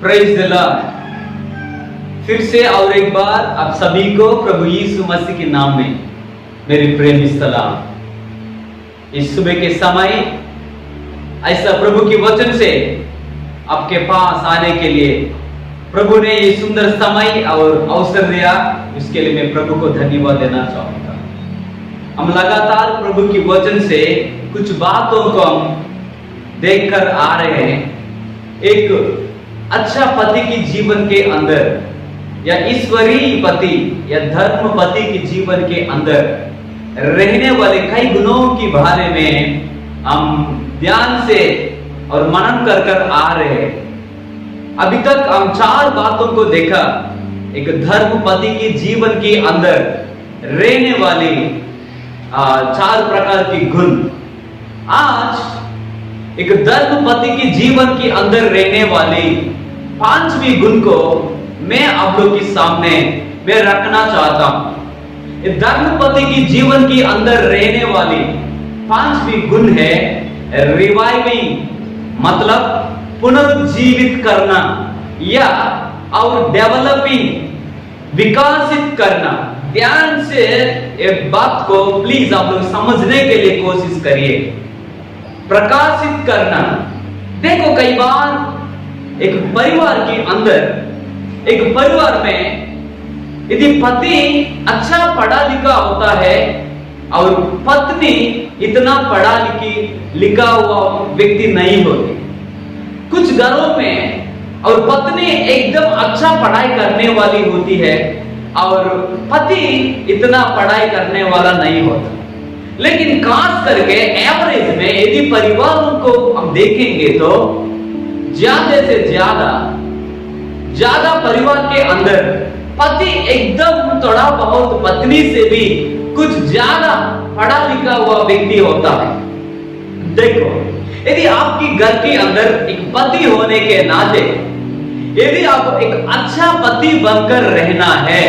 Praise the Lord. फिर से और एक बार आप सभी को प्रभु यीशु मसीह के नाम में मेरी प्रेम सलाम। इस सुबह के समय ऐसा प्रभु की वचन से आपके पास आने के लिए प्रभु ने ये सुंदर समय और अवसर दिया, इसके लिए मैं प्रभु को धन्यवाद देना चाहूंगा। हम लगातार प्रभु की वचन से कुछ बातों को हम देखकर आ रहे हैं। एक अच्छा पति के जीवन के अंदर या ईश्वरीय पति या धर्म पति के जीवन के अंदर रहने वाले कई गुणों के बारे में हम ध्यान से और मनन कर कर आ रहे हैं। अभी तक हम 4 बातों को देखा। एक धर्म पति के जीवन के अंदर रहने वाली 4 प्रकार के गुण। आज एक धर्म पति के जीवन के अंदर रहने वाली 5वीं गुण को मैं आप लोग के सामने मैं रखना चाहता हूं। धर्मपति की जीवन के अंदर रहने वाली 5वीं गुण है रिवाइविंग, मतलब पुनर्जीवित करना या और डेवलपिंग, विकसित करना। ध्यान से एक बात को प्लीज आप लोग समझने के लिए कोशिश करिए। प्रकाशित करना। देखो, कई बार एक परिवार के अंदर, एक परिवार में यदि पति अच्छा पढ़ा लिखा होता है और पत्नी इतना पढ़ा लिखा हुआ व्यक्ति नहीं होती। कुछ घरों में और पत्नी एकदम अच्छा पढ़ाई करने वाली होती है और पति इतना पढ़ाई करने वाला नहीं होता। लेकिन खास करके एवरेज में यदि परिवारों को हम देखेंगे तो ज्यादा से ज्यादा परिवार के अंदर पति एकदम थोड़ा बहुत पत्नी से भी कुछ ज्यादा पढ़ा लिखा हुआ व्यक्ति होता है। देखो, यदि आपकी घर के अंदर एक पति होने के नाते यदि आप एक अच्छा पति बनकर रहना है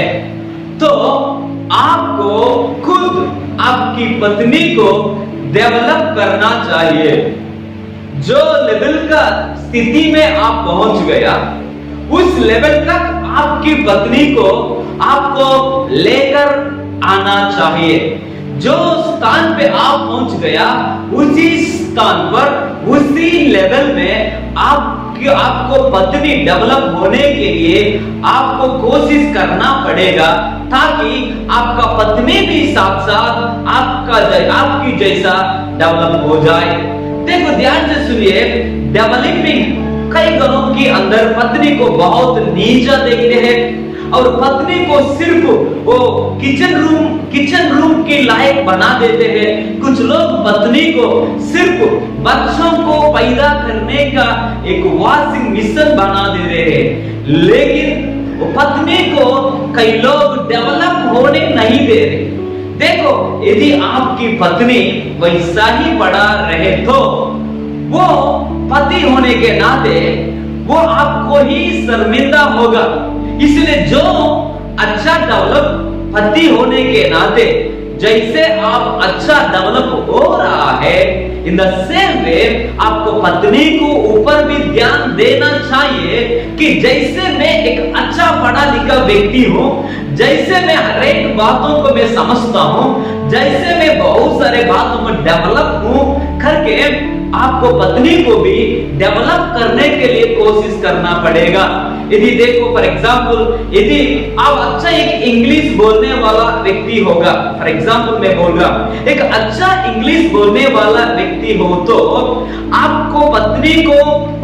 तो आपको खुद आपकी पत्नी को डेवलप करना चाहिए। जो लेवल का स्थिति में आप पहुंच गया, उस लेवल तक आपकी पत्नी को आपको लेकर आना चाहिए। जो स्थान पे आप पहुंच गया, उसी स्थान पर, उसी लेवल में आपको पत्नी डेवलप होने के लिए आपको कोशिश करना पड़ेगा, ताकि आपका पत्नी भी साथ साथ आपकी जैसा डेवलप हो जाए। देखो, ध्यान से सुनिए। डेवलपिंग, कई घरों के अंदर पत्नी को बहुत नीचा देखते हैं और पत्नी को सिर्फ वो किचन रूम के लायक बना देते हैं। कुछ लोग पत्नी को सिर्फ बच्चों को पैदा करने का एक वॉशिंग मिशन बना दे रहे हैं, लेकिन पत्नी को कई लोग डेवलप होने नहीं दे रहे। देखो, यदि आपकी पत्नी वैसा ही पड़ा रहे तो वो पति होने के नाते वो आपको ही शर्मिंदा होगा। इसलिए जो अच्छा डेवलप पति होने के नाते जैसे आप अच्छा डेवलप हो रहा है, इन द सेम वे आपको पत्नी को ऊपर भी ध्यान देना चाहिए कि जैसे मैं एक अच्छा पढ़ा लिखा व्यक्ति हूं, जैसे मैं हर एक बातों को मैं समझता हूं, जैसे मैं बहुत सारे बातों में डेवलप हूं करके आपको पत्नी को भी डेवलप करने के लिए कोशिश करना पड़ेगा। यदि देखो, फॉर एग्जाम्पल, यदि आप अच्छा एक इंग्लिश बोलने वाला व्यक्ति होगा, फॉर एग्जाम्पल मैं बोल रहा हूं, एक अच्छा इंग्लिश बोलने वाला व्यक्ति हो तो आपको पत्नी को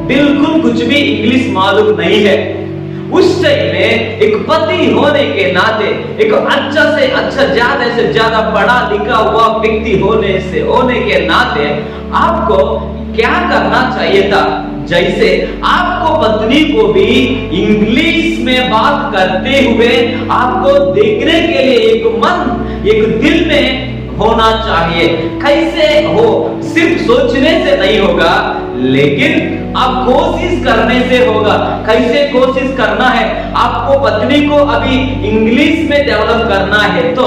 बिल्कुल कुछ भी इंग्लिश मालूम नहीं है। उस टाइम में एक पति होने के नाते, एक अच्छा से अच्छा, ज्यादा से ज्यादा पढ़ा लिखा हुआ व्यक्ति होने के नाते आपको क्या करना चाहिए था? जैसे आपको पत्नी को भी इंग्लिश में बात करते हुए आपको देखने के लिए एक दिल में होना चाहिए। कैसे हो? सिर्फ सोचने से नहीं होगा, लेकिन आप कोशिश करने से होगा। कैसे कोशिश करना है? आपको पत्नी को अभी इंग्लिश में डेवलप करना है, तो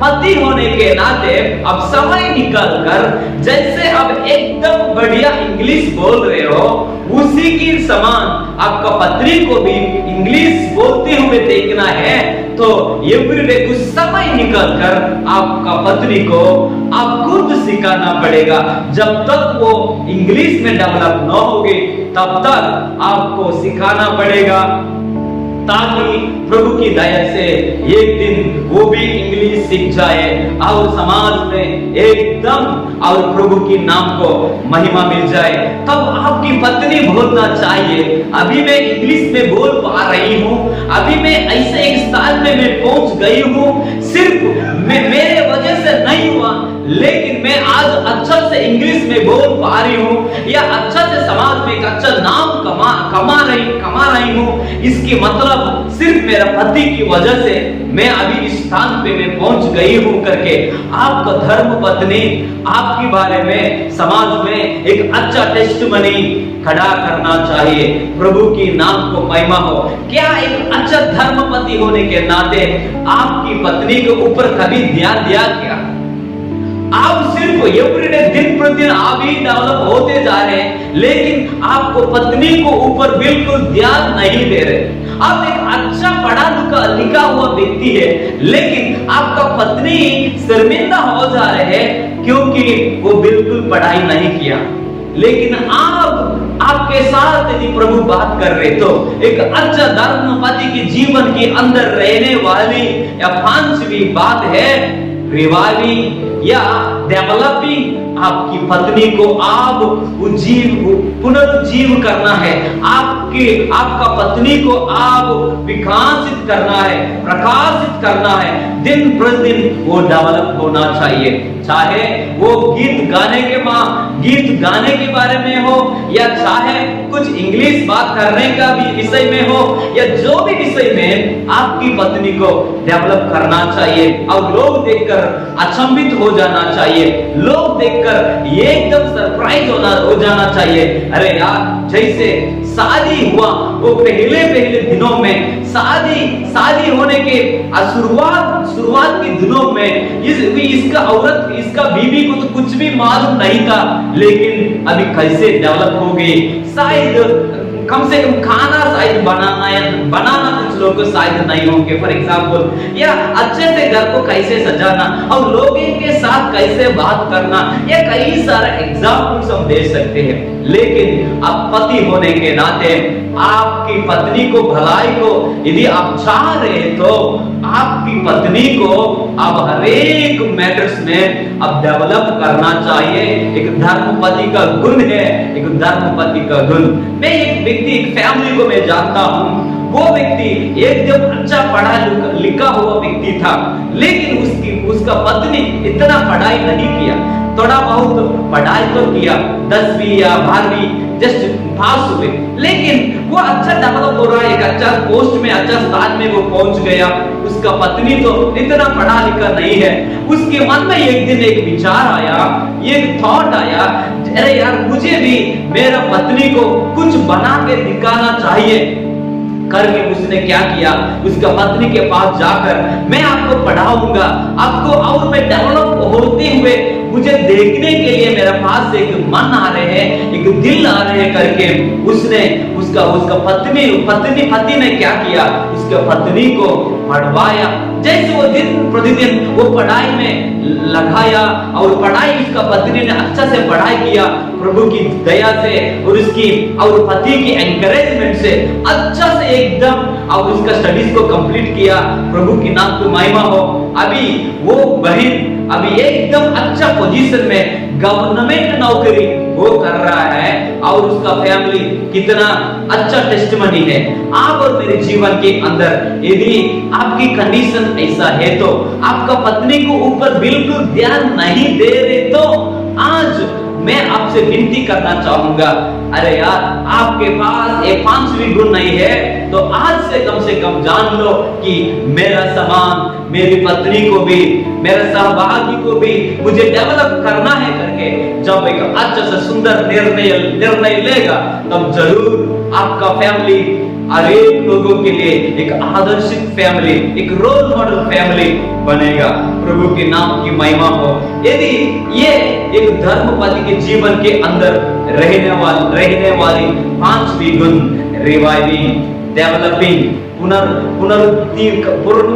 पति होने के नाते अब समय निकाल कर, जैसे अब एकदम बढ़िया इंग्लिश बोल रहे हो, उसी की समान आपका पत्नी को भी इंग्लिश बोलते हुए देखना है। तो एवरीडे कुछ समय निकाल कर आपका पत्नी को आप खुद सिखाना पड़ेगा। जब तक वो इंग्लिश में डेवलप न होगी, तब तक आपको सिखाना पड़ेगा, ताकि प्रभु की दया से एक दिन वो भी इंग्लिश सीख जाए और समाज में एकदम और प्रभु की नाम को महिमा मिल जाए। तब आपकी पत्नी बोलना चाहिए, अभी मैं इंग्लिश में बोल पा रही हूँ, अभी मैं ऐसे एक स्थान में मैं पहुंच गई हूँ, सिर्फ मेरे वजह से नहीं हुआ, लेकिन मैं आज अच्छा से इंग्लिश में बोल पा रही हूँ, या अच्छा से समाज में एक अच्छा नाम कमा रही हूँ। इसकी मतलब सिर्फ मेरा पति की वजह से मैं अभी इस स्थान पे मैं पहुंच गई हूं करके आपका धर्म पत्नी आपके बारे में समाज में एक अच्छा टेस्टमनी खड़ा करना चाहिए। प्रभु की नाम को महिमा हो। क्या एक अच्छा धर्म पति होने के नाते आपकी पत्नी के ऊपर कभी ध्यान दिया क्या? आप सिर्फ एवरीडे दिन प्रतिदिन आप ही डेवलप होते जा रहे हैं, लेकिन आपको पत्नी को ऊपर बिल्कुल ध्यान नहीं दे रहे। आप एक अच्छा पढ़ा लिखा हुआ व्यक्ति है, लेकिन आपका पत्नी शर्मिंदा हो जा रहे हैं क्योंकि वो बिल्कुल पढ़ाई नहीं किया। लेकिन आपके साथ यदि प्रभु बात कर रहे, तो एक अच्छा धर्मपति के जीवन के अंदर रहने वाली या पांचवी बात है रिवाइविंग या डेवलपिंग। आपकी पत्नी को आप पुनरुज्जीव करना है, आपका पत्नी को आप विकसित करना है, प्रकाशित करना है। दिन प्रतिदिन वो डेवलप होना चाहिए, चाहे वो गीत गाने के बारे में हो, या चाहे कुछ इंग्लिश बात करने का भी विषय में हो, या जो भी विषय में आपकी पत्नी को डेवलप करना चाहिए। और लोग देखकर अचंभित हो जाना चाहिए, लोग देखकर एकदम सरप्राइज हो जाना चाहिए। अरे यार, जैसे शादी हुआ वो पहले दिनों में शादी होने के शुरुआत के दिनों में इसका बीवी को तो कुछ भी मालूम नहीं था, लेकिन अभी कैसे डेवलप हो गई। शायद कम से कम खाना शायद बनाना कुछ लोगों को शायद नहीं होंगे, फॉर एग्जाम्पल, या अच्छे से घर को कैसे सजाना और लोगों के साथ कैसे बात करना, या कई सारे एग्जाम्पल्स हम दे सकते हैं। लेकिन अब पति होने के नाते आपकी पत्नी को भलाई को यदि आप चाह रहे, तो आपकी पत्नी को अब हर एक मैटर्स में अब डेवलप करना चाहिए। एक धर्मपति का गुण है, एक धर्मपति का गुण। मैं एक व्यक्ति, एक फैमिली को मैं जानता हूँ, वो व्यक्ति एकदम अच्छा पढ़ा लिखा हुआ व्यक्ति था, लेकिन उसका पत्नी इतना पढ़ाई नहीं किया, थोड़ा बहुत पढ़ाई तो किया, 10वीं या 12वीं जस्ट पास हुए, लेकिन वो अच्छा डेवलप हो रहा है, एक अच्छा पोस्ट में, अच्छा स्थान में वो पहुंच गया। उसका पत्नी तो इतना पढ़ा लिखा नहीं है। उसके मन में एक दिन एक विचार आया, एक थॉट आया, अरे यार, मुझे भी मेरा पत्नी को कुछ बना के दिखाना चाहिए करके उसने क्या किया, उसका पत्नी के पास जाकर, मैं आपको पढ़ाऊंगा, आपको और मैं डेवलप होते हुए मुझे देखने के लिए मेरे पास एक मन आ रहे हैं, एक दिल आ रहे हैं करके उसने उसका पति ने क्या किया, उसके पत्नी को पढ़वाया। जैसे वो दिन प्रतिदिन वो पढ़ाई में लगाया और पढ़ाई उसका पत्नी ने अच्छा से पढ़ाई किया, प्रभु की दया से और पति की एनकरेजमेंट से अच्छा से एकदम और उसका स्टडीज को कंप्लीट किया। प्रभु की नाम की महिमा हो। अभी वो बहन अभी एकदम अच्छा पोजीशन में गवर्नमेंट नौकरी वो कर रहा है और उसका फैमिली कितना अच्छा टेस्टिमनी है। आप और मेरे जीवन के अंदर यदि आपकी कंडीशन ऐसा है, तो आपका पत्नी को ऊपर बिल्कुल ध्यान नहीं दे रहे, तो आज मैं आपसे विनती करना चाहूंगा, अरे यार, आपके पास एक 5वीं गुण नहीं है, तो आज से कम जान लो कि मेरा समान मेरी पत्नी को भी, मेरे सहभागी को भी मुझे डेवलप करना है करके जब एक अच्छा सा सुंदर निर्णय लेगा, तब जरूर आपका फैमिली अनेक लोगों के लिए एक आदर्शित फैमिली, एक रोल मॉडल फैमिली बनेगा। प्रभु के नाम की महिमा हो। यदि ये एक धर्मपति के जीवन के अंदर रहने वाली 5वीं गुण, रिवाइविंग, डेवलपिंग,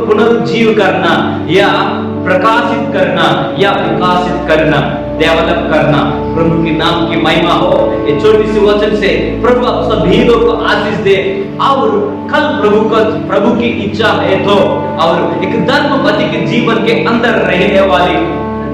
पुनरुज्जीव करना या प्रकाशित करना या विकासित करना, डेवलप करना, प्रभु के नाम की महिमा हो। ये छोटी सी वचन से प्रभु आप सभी लोग को आशीष दे। और कल प्रभु की इच्छा है तो और एक धर्मपति के जीवन के अंदर रहने वाली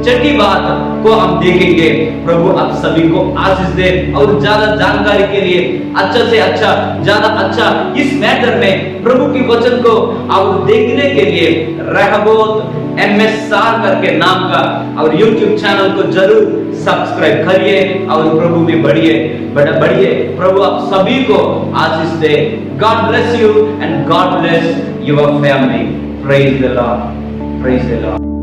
छठी बात को हम देखेंगे। प्रभु आप सभी को आशीष दे। और ज्यादा जानकारी के लिए अच्छा से अच्छा, ज्यादा अच्छा इस मैटर में प्रभु की वचन को और देखने के लिए रहबोत MSR करके नाम का और YouTube चैनल को जरूर सब्सक्राइब करिए और प्रभु में बढ़िए। प्रभु आप सभी को आशीष दे। God bless you and God bless your family. Praise the Lord. Praise the Lord.